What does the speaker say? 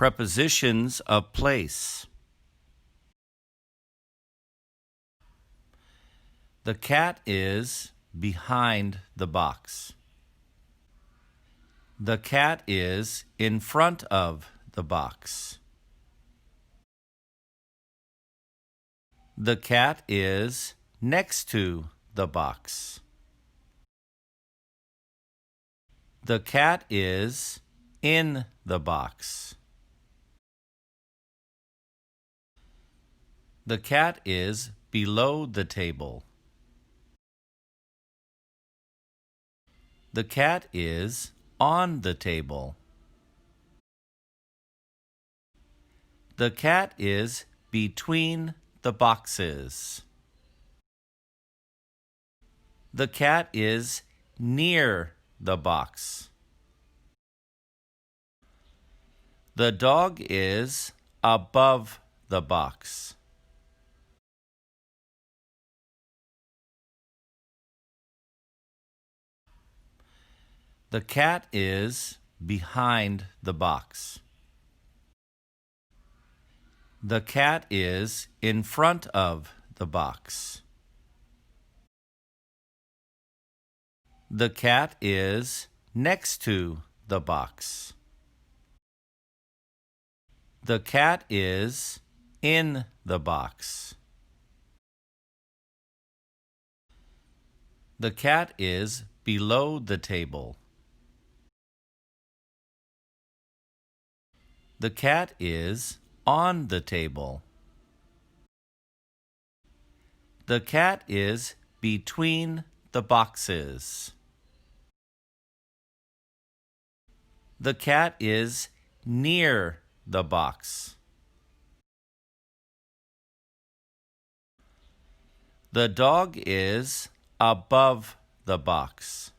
Prepositions of place. The cat is behind the box. The cat is in front of the box. The cat is next to the box. The cat is in the box. The cat is below the table. The cat is on the table. The cat is between the boxes. The cat is near the box. The dog is above the box. The cat is behind the box. The cat is in front of the box. The cat is next to the box. The cat is in the box. The cat is below the table. The cat is on the table. The cat is between the boxes. The cat is near the box. The dog is above the box.